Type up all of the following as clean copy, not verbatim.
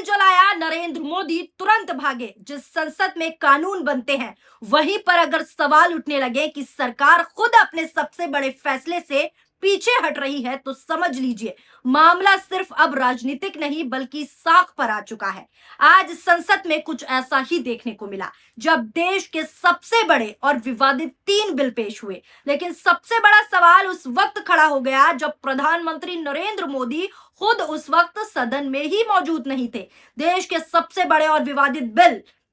Bill जो लाया नरेंद्र मोदी तुरंत भागे। जिस संसद में कानून बनते हैं वहीं पर अगर सवाल उठने लगे कि सरकार खुद अपने सबसे बड़े फैसले से पीछे हट रही है तो समझ लीजिए मामला सिर्फ अब राजनीतिक नहीं बल्कि साख पर आ चुका है। आज संसद में कुछ ऐसा ही देखने को मिला जब देश के सबसे बड़े और विवादित 3 बिल पेश हुए। लेकिन सबसे बड़ा सवाल उस वक्त खड़ा हो गया जब प्रधानमंत्री नरेंद्र मोदी खुद उस वक्त सदन में ही मौजूद नहीं थे। देश के सबसे बड़े और विवादित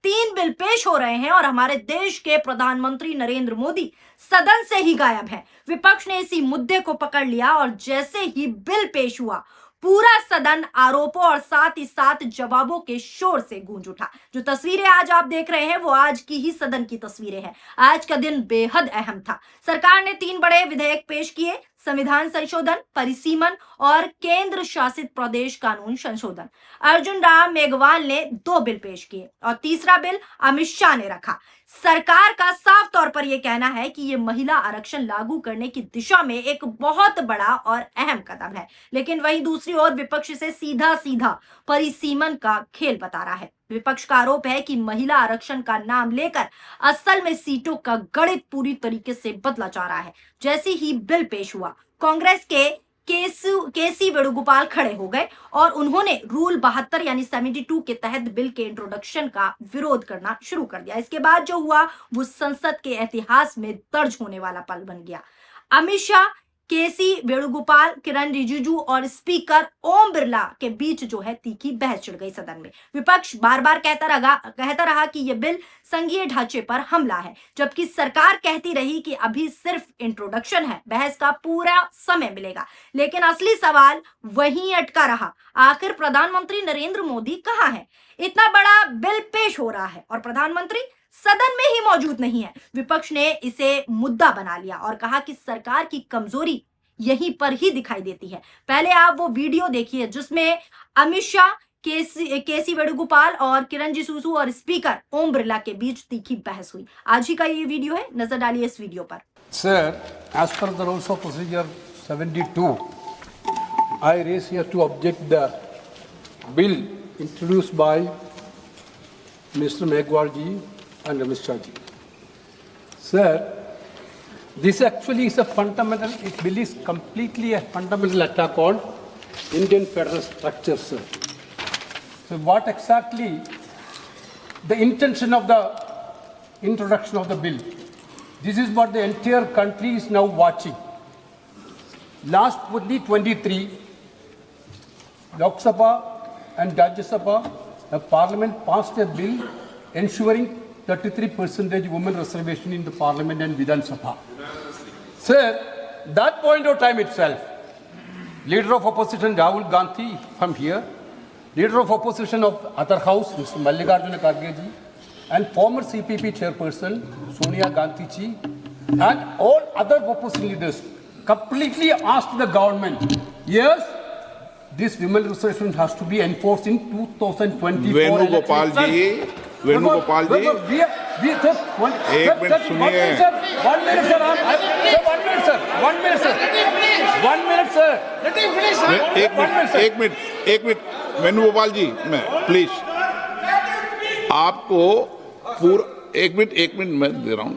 3 बिल पेश हो रहे हैं और हमारे देश के प्रधानमंत्री नरेंद्र मोदी सदन से ही गायब हैं। विपक्ष ने इसी मुद्दे को पकड़ लिया और जैसे ही बिल पेश हुआ पूरा सदन आरोपों और साथ ही साथ जवाबों के शोर से गूंज उठा। जो तस्वीरें आज आप देख रहे हैं वो आज की ही सदन की तस्वीरें हैं। आज का दिन बेहद अहम था। सरकार ने 3 बड़े विधेयक पेश किए, संविधान संशोधन, परिसीमन और केंद्र शासित प्रदेश कानून संशोधन। अर्जुन राम मेघवाल ने 2 बिल पेश किए और तीसरा बिल अमित शाह ने रखा। सरकार का साफ तौर पर यह कहना है कि यह महिला आरक्षण लागू करने की दिशा में एक बहुत बड़ा और अहम कदम है। लेकिन वहीं दूसरी ओर विपक्ष से सीधा सीधा परिसीमन का खेल बता रहा है। विपक्ष का आरोप है कि महिला आरक्षण का नाम लेकर असल में सीटों का गणित पूरी तरीके से बदला जा रहा है। जैसे ही बिल पेश हुआ कांग्रेस के केसी वेणुगोपाल खड़े हो गए और उन्होंने रूल 72 यानी 72 के तहत बिल के इंट्रोडक्शन का विरोध करना शुरू कर दिया। इसके बाद जो हुआ वो संसद के इतिहास में दर्ज होने वाला पल बन गया। अमित शाह, केसी वेणुगोपाल, किरण रिजिजू और स्पीकर ओम बिरला के बीच जो है तीखी बहस छिड़ गई सदन में। विपक्ष बार बार कहता रहा कि यह बिल संघीय ढांचे पर हमला है, जबकि सरकार कहती रही कि अभी सिर्फ इंट्रोडक्शन है, बहस का पूरा समय मिलेगा। लेकिन असली सवाल वहीं अटका रहा। आखिर प्रधानमंत्री नरेंद्र मोदी कहाँ है? इतना बड़ा बिल पेश हो रहा है और प्रधानमंत्री सदन में ही मौजूद नहीं है। विपक्ष ने इसे मुद्दा बना लिया और कहा कि सरकार की कमजोरी यहीं पर ही दिखाई देती है। पहले आप वो वीडियो देखिए जिसमें अमित शाह, केसी वेणुगोपाल और किरण रिजिजू और स्पीकर ओम बिरला के बीच तीखी बहस हुई। आज ही का ये वीडियो है, नजर डालिए इस वीडियो पर। Sir, as per the rules of procedure 72, I rise here to object the bill introduced by mister Meghwal ji and Mr. Shaji. Sir, this actually is a fundamental, it bill is completely a fundamental attack on Indian federal structure, sir. So what exactly the intention of the introduction of the bill? This is what the entire country is now watching. Last 2023, Lok Sabha and Rajya Sabha, the Parliament passed a bill ensuring 33% women reservation in the Parliament and Vidhan Sabha. Sir, that point of time itself, Leader of Opposition Rahul Gandhi from here, Leader of Opposition of other house, Mr. Mallikarjuna Kharge ji, and former CPP chairperson Sonia Gandhi ji, and all other opposition leaders completely asked the government, yes, this women reservation has to be enforced in 2024. Venugopal जी, वेणुगोपाल जी, एक minute सुनिए। एक minute Venugopal जी, मैं please आपको एक minute मैं दे रहा हूँ।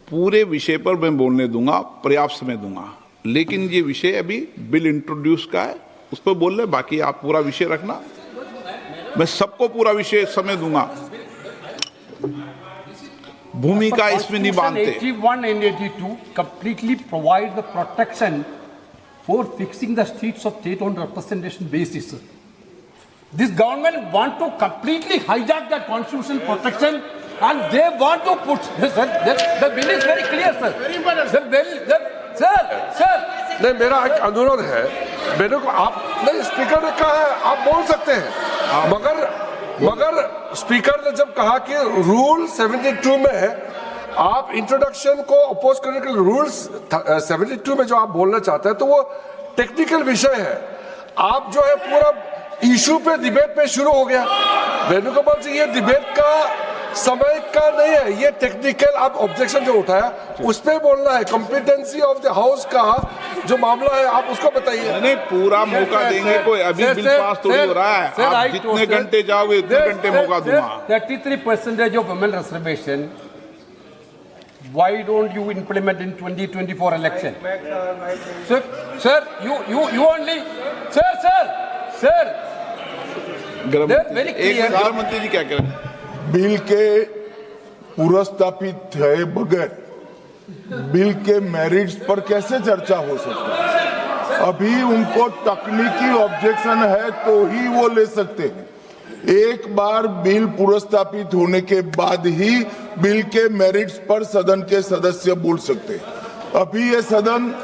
पूरे विषय पर मैं बोलने दूंगा, पर्याप्त समय दूंगा, लेकिन ये विषय अभी बिल इंट्रोड्यूस का है, उस पर बोल रहे, बाकी आप पूरा विषय रखना, मैं सबको पूरा विषय समय दूंगा। भूमिका इसमें नहीं बांधते। 81 and 82 completely provide the protection for fixing the seats of state on representation basis. This government want to completely hijack that constitutional protection and they want to put the bill is very clear, sir. The bill, sir. नहीं, मेरा एक अनुरोध है, मेरे को आप नहीं, speaker ने कहा है आप बोल सकते हैं, मगर स्पीकर ने जब कहा कि रूल 72 में है, आप इंट्रोडक्शन को अपोज करने के लिए रूल्स 72 में जो आप बोलना चाहते हैं तो वो टेक्निकल विषय है। आप जो है पूरा इशू पे डिबेट पे शुरू हो गया। वेणुगोपाल जी, ये डिबेट का समय का नहीं है, ये टेक्निकल आप ऑब्जेक्शन जो उठाया उस पे बोलना है। कॉम्पिटेंसी ऑफ द हाउस का जो मामला है आप उसको बताइए। नहीं, पूरा मौका देंगे। कोई अभी बिल पास थोड़ी हो रहा है। आप जितने घंटे जाओगे उतने घंटे मौका दूंगा। 33% of women reservation. Why don't you implement in 2024 election? Sir, you only, sir. very clear. गृह मंत्री जी क्या कह रहे हैं? बिल के पुरस्तापित है बगैर बिल के मेरिट्स पर कैसे चर्चा हो सकती है? अभी उनको तकनीकी ऑब्जेक्शन है तो ही वो ले सकते हैं। एक बार बिल पुरस्तापित होने के बाद ही बिल के मेरिट्स पर सदन के सदस्य बोल सकते हैं। अभी ये सदन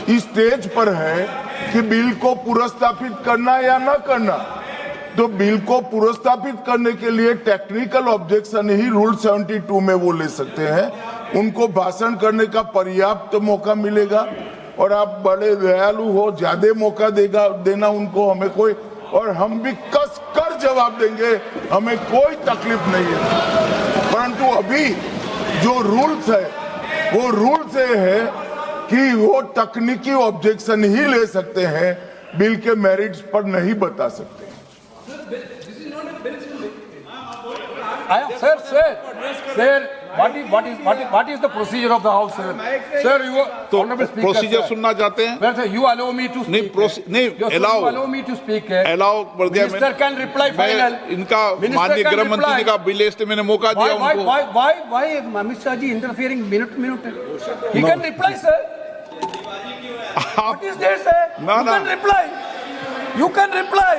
इस स्टेज पर है कि बिल को पुरस्तापित करना या ना करना। तो बिल को पुरस्तापित करने के लिए टेक्निकल ऑब्जेक्शन ही रूल 72 में वो ले सकते हैं। उनको भाषण करने का पर्याप्त मौका मिलेगा और आप बड़े दयालु हो, ज्यादा मौका देना उनको, हमें कोई, और हम भी कस कर जवाब देंगे, हमें कोई तकलीफ नहीं है। परंतु अभी जो रूल्स है वो रूल से है कि वो तकनीकी ऑब्जेक्शन ही ले सकते हैं, बिल के मेरिट्स पर नहीं बता सकते। Sir, what is the procedure of the house, sir? Sir, you तो honorable speaker, प्रोसीजर sir. सुनना चाहते हैं? Well, sir, you allow me to speak. नहीं, You allow me to speak. Allow कर दिया। Minister can reply final. इनका Minister माननीय can गृह मंत्री जी reply. का बिल लिस्ट मैंने मौका दिया उनको। Why Amit Shah ji interfering minute? He can reply, sir. What is there, sir? No, You no. can reply. You can reply.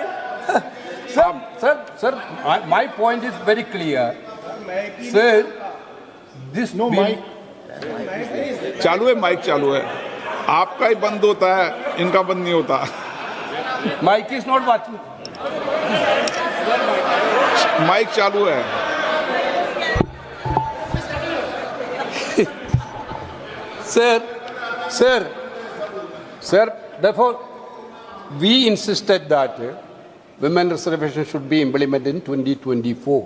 Sir, my point is very clear. Sir, this No, bill, Mike. चालू है, mic चालू है। आपका ही बंद होता है, इनका बंद नहीं होता। Mike is not watching. Mic चालू है। Sir, therefore, we insisted that women reservation should be implemented in 2024.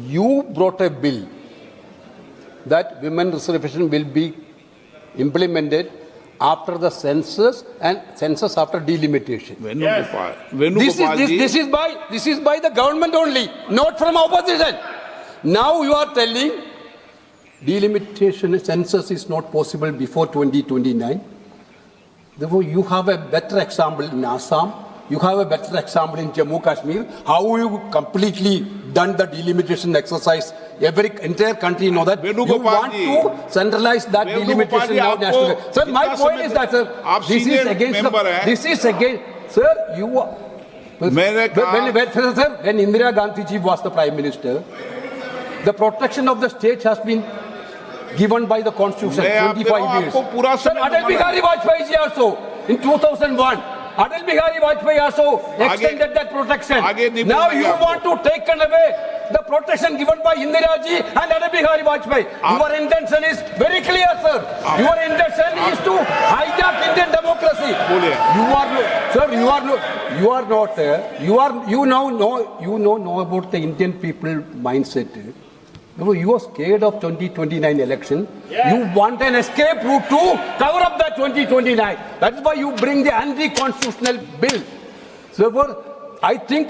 You brought a bill that women reservation will be implemented after the census and census after delimitation. Venugopal ji, This is by the government only, not from opposition. Now you are telling delimitation census is not possible before 2029. Therefore, you have a better example in Assam. You have a better example in Jammu Kashmir. How you completely done the delimitation exercise? Every entire country know that. You Venugopal want ji. to centralize that Venugopal delimitation ji, now आपको national. Sir, my कितना point समय is that, sir, आप this is senior against member the. हैं। This is against. Sir, you. मैंने कहा- when Indira Gandhi ji was the prime minister, the protection of the state has been given by the constitution मैं आपको 25 years. आपको पूरा Sir, समय Atal Bihari Vajpayee ji also in 2001. Atal Bihari Vajpayee also extended that protection. आगे नहीं Now बोलेंगे you आप। want to take away the protection given by Indira ji and Atal Bihari Vajpayee. Your intention is very clear, sir. Your intention is to hijack Indian democracy. बोलिए। You know about the Indian people mindset. You are scared of 2029 election. You want an escape route to cover up that 2029. That is why you bring the anti-constitutional bill. Therefore, I think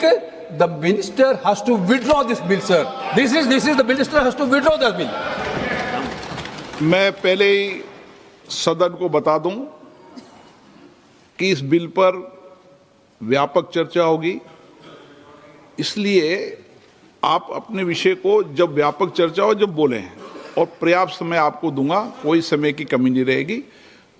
the minister has to withdraw this bill, sir. This is the minister has to withdraw this bill. मैं पहले ही सदन को बता दूं कि इस bill पर व्यापक चर्चा होगी, इसलिए आप अपने विषय को जब व्यापक चर्चा हो जब बोलें, और पर्याप्त समय आपको दूंगा, कोई समय की कमी नहीं रहेगी।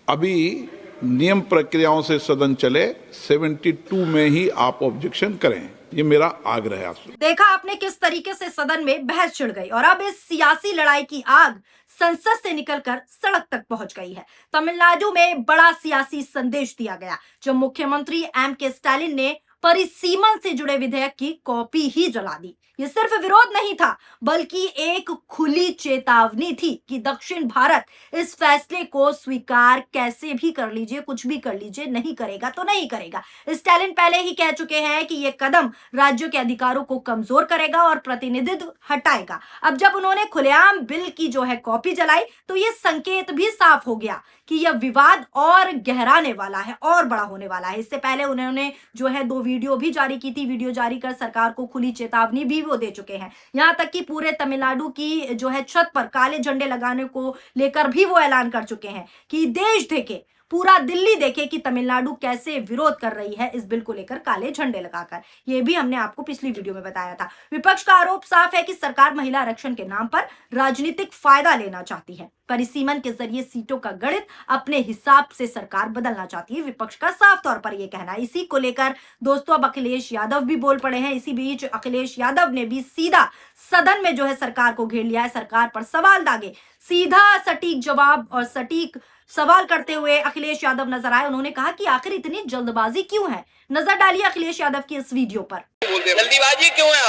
अभी नियम प्रक्रियाओं से सदन चले, 72 में ही आप ऑब्जेक्शन करें, ये मेरा आग्रह है आपसे। देखा आपने किस तरीके से सदन में बहस छिड़ गई और अब इस सियासी लड़ाई की आग संसद से निकलकर सड़क तक पहुंच गई है। तमिलनाडु में बड़ा सियासी संदेश दिया गया जब मुख्यमंत्री एम के स्टालिन ने परिसीमन से जुड़े विधेयक की कॉपी ही जला दी। ये सिर्फ विरोध नहीं था, बल्कि एक खुली चेतावनी थी कि दक्षिण भारत इस फैसले को स्वीकार कैसे भी कर लीजिए, कुछ भी कर लीजिए, नहीं करेगा तो नहीं करेगा। स्टालिन पहले ही कह चुके हैं कि यह कदम राज्यों के अधिकारों को कमजोर करेगा और प्रतिनिधित्व हटाएगा। अब जब उन्होंने खुलेआम बिल की जो है कॉपी जलाई, तो यह संकेत भी साफ हो गया कि यह विवाद और गहराने वाला है और बड़ा होने वाला है। इससे पहले उन्होंने जो है 2 वीडियो भी जारी की थी। वीडियो जारी कर सरकार को खुली चेतावनी भी वो दे चुके हैं। यहां तक कि पूरे तमिलनाडु की जो है छत पर काले झंडे लगाने को लेकर भी वो ऐलान कर चुके हैं कि देश देखे, पूरा दिल्ली देखे कि तमिलनाडु कैसे विरोध कर रही है इस बिल को लेकर काले झंडे लगाकर। ये भी हमने आपको पिछली वीडियो में बताया था। विपक्ष का आरोप साफ है कि सरकार महिला आरक्षण के नाम पर राजनीतिक फायदा लेना चाहती है। परिसीमन के जरिए सीटों का गणित अपने हिसाब से सरकार बदलना चाहती है, विपक्ष का साफ तौर पर यह कहना है। इसी को लेकर दोस्तों अब अखिलेश यादव भी बोल पड़े हैं। इसी बीच अखिलेश यादव ने भी सीधा सदन में जो है सरकार को घेर लिया है, सरकार पर सवाल दागे। सीधा सटीक जवाब और सटीक सवाल करते हुए अखिलेश यादव नजर आए। उन्होंने कहा कि आखिर इतनी जल्दबाजी क्यों है। नजर डालिए अखिलेश यादव की इस वीडियो पर। जल्दीबाजी क्यों है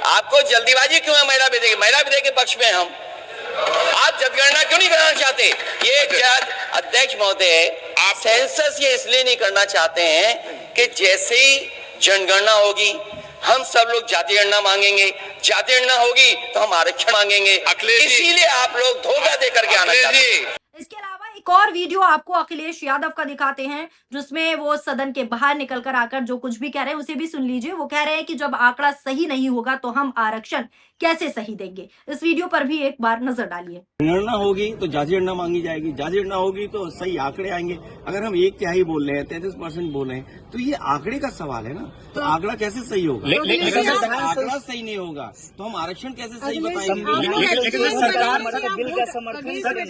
आपको जल्दीबाजी क्यों है महिला विधेयक के पक्ष में हम आप जनगणना क्यों नहीं कराना चाहते? ये अध्यक्ष महोदय, आप सेंसस ये इसलिए नहीं करना चाहते हैं कि जैसे ही जनगणना होगी हम सब लोग जाति गणना मांगेंगे, जाति गणना होगी तो हम आरक्षण मांगेंगे, इसीलिए आप लोग धोखा दे करके आना चाहते हैं। इसके अलावा एक और वीडियो आपको अखिलेश यादव का दिखाते हैं, जिसमें वो सदन के बाहर निकलकर आकर जो कुछ भी कह रहे हैं उसे भी सुन लीजिए। वो कह रहे हैं कि जब आंकड़ा सही नहीं होगा तो हम आरक्षण कैसे सही देंगे। इस वीडियो पर भी एक बार नजर डालिए। जनगणना होगी तो जाति गणना मांगी जाएगी, जाति गणना होगी तो सही आंकड़े आएंगे। अगर हम 1/3 बोल रहे हैं, 33% बोल रहे हैं, तो ये आंकड़े का सवाल है ना। तो आंकड़ा कैसे सही होगा? लेकिन आंकड़ा सही नहीं होगा तो हम आरक्षण कैसे सही बताएंगे? लेकिन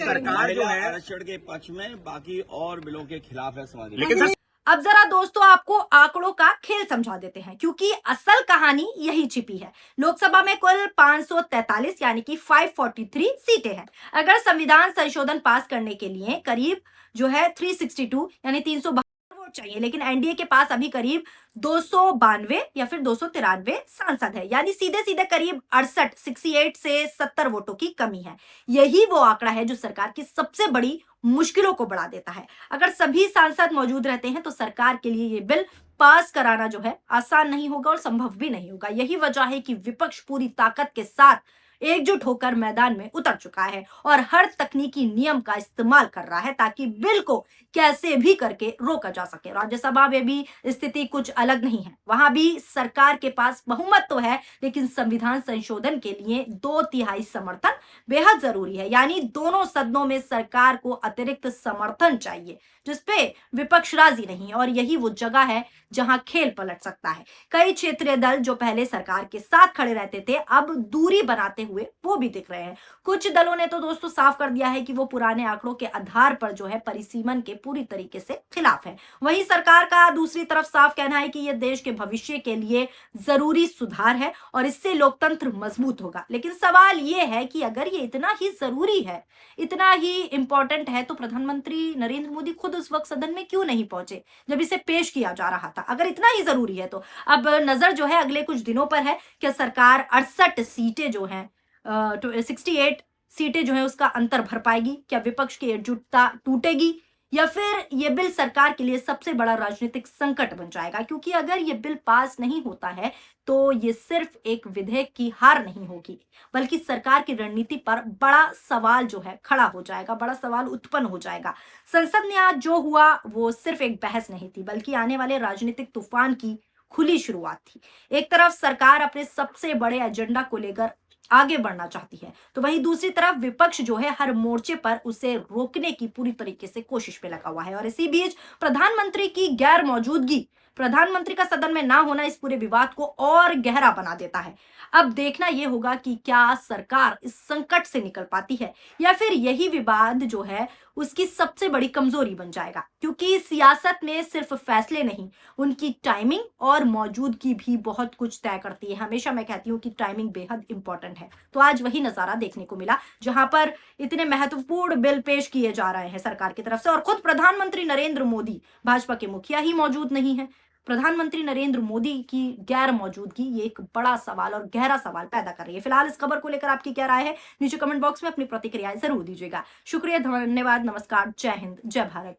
सरकार जो है आरक्षण के पक्ष में, बाकी और बिलों के खिलाफ है समाज। अब जरा दोस्तों आपको आंकड़ों का खेल समझा देते हैं, क्योंकि असल कहानी यही छिपी है। लोकसभा में कुल 543 यानी कि 543 सीटें हैं। अगर संविधान संशोधन पास करने के लिए करीब जो है 362 यानी 372 वोट चाहिए, लेकिन एनडीए के पास अभी करीब 292 या फिर 293 सांसद है, यानी सीधे सीधे करीब 68 से 70 वोटों की कमी है। यही वो आंकड़ा है जो सरकार की सबसे बड़ी मुश्किलों को बढ़ा देता है। अगर सभी सांसद मौजूद रहते हैं तो सरकार के लिए ये बिल पास कराना जो है आसान नहीं होगा और संभव भी नहीं होगा। यही वजह है कि विपक्ष पूरी ताकत के साथ एकजुट होकर मैदान में उतर चुका है और हर तकनीकी नियम का इस्तेमाल कर रहा है ताकि बिल को कैसे भी करके रोका जा सके। राज्यसभा में भी स्थिति कुछ अलग नहीं है। वहां भी सरकार के पास बहुमत तो है, लेकिन संविधान संशोधन के लिए 2/3 समर्थन बेहद जरूरी है। यानी दोनों सदनों में सरकार को अतिरिक्त समर्थन चाहिए, जिसपे विपक्ष राजी नहीं। और यही वो जगह है जहां खेल पलट सकता है। कई क्षेत्रीय दल जो पहले सरकार के साथ खड़े रहते थे, अब दूरी बनाते हुए वो भी दिख रहे हैं। कुछ दलों ने तो दोस्तों साफ कर दिया है कि वो पुराने आंकड़ों के आधार पर जो है परिसीमन के पूरी तरीके से खिलाफ है। वहीं सरकार का दूसरी तरफ साफ कहना है कि यह देश के भविष्य के लिए जरूरी सुधार है और इससे लोकतंत्र मजबूत होगा। लेकिन सवाल ये है कि अगर ये इतना ही जरूरी है, इतना ही इंपॉर्टेंट है, तो प्रधानमंत्री नरेंद्र मोदी खुद उस वक्त सदन में क्यों नहीं पहुंचे जब इसे पेश किया जा रहा था? अगर इतना ही जरूरी है तो अब नजर जो है अगले कुछ दिनों पर है कि सरकार 68 सीटें जो हैं 68 सीटें जो है उसका अंतर भर पाएगी। क्या विपक्ष की एकजुटता टूटेगी या फिर यह बिल सरकार के लिए सबसे बड़ा राजनीतिक संकट बन जाएगा? क्योंकि अगर यह बिल पास नहीं होता है तो ये सिर्फ एक विधेयक की हार नहीं होगी, बल्कि सरकार की रणनीति पर बड़ा सवाल जो है खड़ा हो जाएगा, बड़ा सवाल उत्पन्न हो जाएगा। संसद में आज जो हुआ वो सिर्फ एक बहस नहीं थी, बल्कि आने वाले राजनीतिक तूफान की खुली शुरुआत थी। एक तरफ सरकार अपने सबसे बड़े एजेंडा को लेकर आगे बढ़ना चाहती है, तो वहीं दूसरी तरफ विपक्ष जो है हर मोर्चे पर उसे रोकने की पूरी तरीके से कोशिश पे लगा हुआ है। और इसी बीच प्रधानमंत्री की गैर मौजूदगी, प्रधानमंत्री का सदन में ना होना इस पूरे विवाद को और गहरा बना देता है। अब देखना यह होगा कि क्या सरकार इस संकट से निकल पाती है या फिर यही विवाद जो है उसकी सबसे बड़ी कमजोरी बन जाएगा। क्योंकि सियासत में सिर्फ फैसले नहीं, उनकी टाइमिंग और मौजूदगी भी बहुत कुछ तय करती है। हमेशा मैं कहती हूँ कि टाइमिंग बेहद इंपॉर्टेंट है। तो आज वही नजारा देखने को मिला जहां पर इतने महत्वपूर्ण बिल पेश किए जा रहे हैं सरकार की तरफ से और खुद प्रधानमंत्री नरेंद्र मोदी, भाजपा के मुखिया ही मौजूद नहीं है। प्रधानमंत्री नरेंद्र मोदी की गैर मौजूदगी ये एक बड़ा सवाल और गहरा सवाल पैदा कर रही है। फिलहाल इस खबर को लेकर आपकी क्या राय है, नीचे कमेंट बॉक्स में अपनी प्रतिक्रियाएं जरूर दीजिएगा। शुक्रिया, धन्यवाद, नमस्कार, जय हिंद, जय भारत।